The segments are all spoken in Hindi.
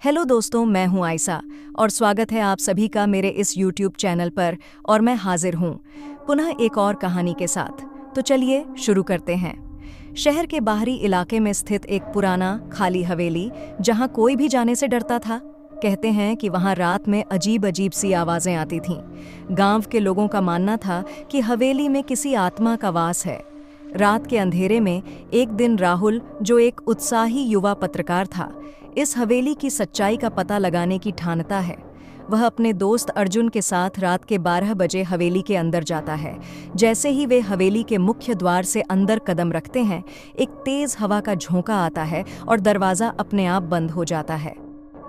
हेलो दोस्तों, मैं हूं आयशा और स्वागत है आप सभी का मेरे इस YouTube चैनल पर। और मैं हाजिर हूं पुनः एक और कहानी के साथ। तो चलिए शुरू करते हैं। शहर के बाहरी इलाके में स्थित एक पुराना खाली हवेली, जहां कोई भी जाने से डरता था। कहते हैं कि वहां रात में अजीब अजीब सी आवाजें आती थीं। गांव के लोगों का मानना था कि हवेली में किसी आत्मा का वास है। रात के अंधेरे में एक दिन राहुल, जो एक उत्साही युवा पत्रकार था, इस हवेली की सच्चाई का पता लगाने की ठानता है। वह अपने दोस्त अर्जुन के साथ रात के 12 बजे हवेली के अंदर जाता है। जैसे ही वे हवेली के मुख्य द्वार से अंदर कदम रखते हैं, एक तेज हवा का झोंका आता है और दरवाज़ा अपने आप बंद हो जाता है।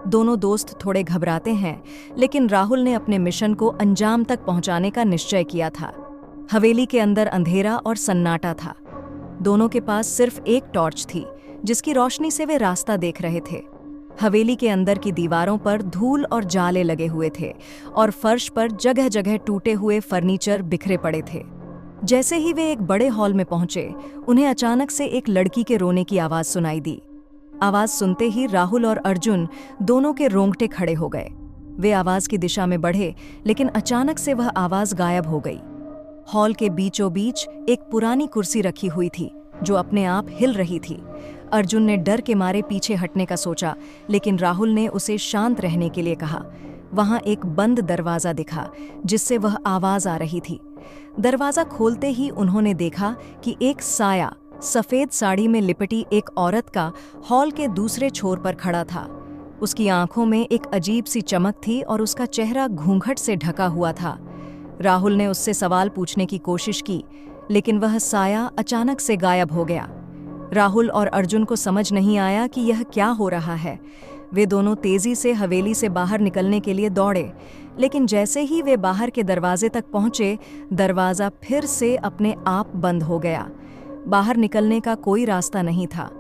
दोनों दोस्त थोड़े घबराते हैं, लेकिन राहुल ने अपने मिशन को अंजाम तक पहुंचाने का निश्चय किया था। हवेली के अंदर अंधेरा और सन्नाटा था। दोनों के पास सिर्फ एक टॉर्च थी, जिसकी रोशनी से वे रास्ता देख रहे थे। हवेली के अंदर की दीवारों पर धूल और जाले लगे हुए थे और फर्श पर जगह जगह टूटे हुए फर्नीचर बिखरे पड़े थे। जैसे ही वे एक बड़े हॉल में पहुंचे, उन्हें अचानक से एक लड़की के रोने की आवाज सुनाई दी। आवाज सुनते ही राहुल और अर्जुन दोनों के रोंगटे खड़े हो गए। वे आवाज की दिशा में बढ़े, लेकिन अचानक से वह आवाज गायब हो गई। हॉल के बीचों बीच एक पुरानी कुर्सी रखी हुई थी, जो अपने आप हिल रही थी। अर्जुन ने डर के मारे पीछे हटने का सोचा, लेकिन राहुल ने उसे शांत रहने के लिए कहा। वहां एक बंद दरवाजा दिखा, जिससे वह आवाज आ रही थी। दरवाजा खोलते ही उन्होंने देखा कि एक साया सफेद साड़ी में लिपटी एक औरत का हॉल के दूसरे छोर पर खड़ा था। उसकी आंखों में एक अजीब सी चमक थी और उसका चेहरा घूंघट से ढका हुआ था। राहुल ने उससे सवाल पूछने की कोशिश की, लेकिन वह साया अचानक से गायब हो गया। राहुल और अर्जुन को समझ नहीं आया कि यह क्या हो रहा है। वे दोनों तेजी से हवेली से बाहर निकलने के लिए दौड़े, लेकिन जैसे ही वे बाहर के दरवाजे तक पहुंचे, दरवाजा फिर से अपने आप बंद हो गया। बाहर निकलने का कोई रास्ता नहीं था।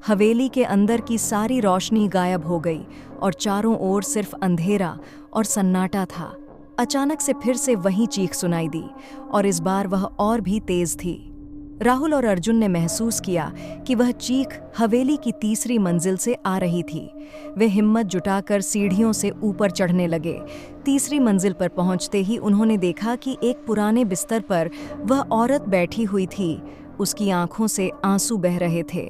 हवेली के अंदर की सारी रोशनी गायब हो गई और चारों ओर सिर्फ अंधेरा और सन्नाटा था। अचानक से फिर से वही चीख सुनाई दी, और इस बार वह और भी तेज थी। राहुल और अर्जुन ने महसूस किया कि वह चीख हवेली की तीसरी मंजिल से आ रही थी। वे हिम्मत जुटाकर सीढ़ियों से ऊपर चढ़ने लगे। तीसरी मंजिल पर पहुंचते ही उन्होंने देखा कि एक पुराने बिस्तर पर वह औरत बैठी हुई थी। उसकी आंखों से आंसू बह रहे थे।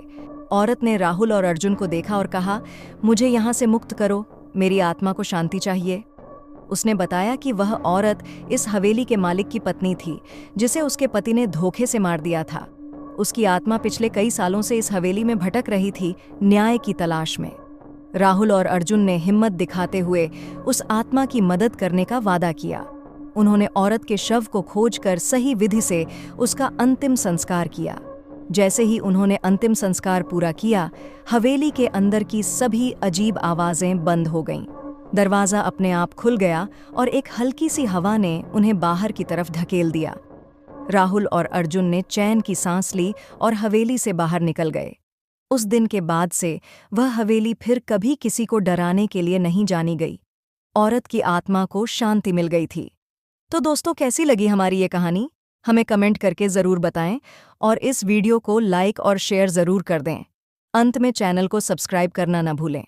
औरत ने राहुल और अर्जुन को देखा और कहा, मुझे यहाँ से मुक्त करो, मेरी आत्मा को शांति चाहिए। उसने बताया कि वह औरत इस हवेली के मालिक की पत्नी थी, जिसे उसके पति ने धोखे से मार दिया था। उसकी आत्मा पिछले कई सालों से इस हवेली में भटक रही थी, न्याय की तलाश में। राहुल और अर्जुन ने हिम्मत दिखाते हुए उस आत्मा की मदद करने का वादा किया। उन्होंने औरत के शव को खोजकर सही विधि से उसका अंतिम संस्कार किया। जैसे ही उन्होंने अंतिम संस्कार पूरा किया, हवेली के अंदर की सभी अजीब आवाजें बंद हो गईं। दरवाजा अपने आप खुल गया और एक हल्की सी हवा ने उन्हें बाहर की तरफ धकेल दिया। राहुल और अर्जुन ने चैन की सांस ली और हवेली से बाहर निकल गए। उस दिन के बाद से वह हवेली फिर कभी किसी को डराने के लिए नहीं जानी गई। औरत की आत्मा को शांति मिल गई थी। तो दोस्तों, कैसी लगी हमारी ये कहानी? हमें कमेंट करके ज़रूर बताएं और इस वीडियो को लाइक और शेयर ज़रूर कर दें। अंत में चैनल को सब्सक्राइब करना न भूलें।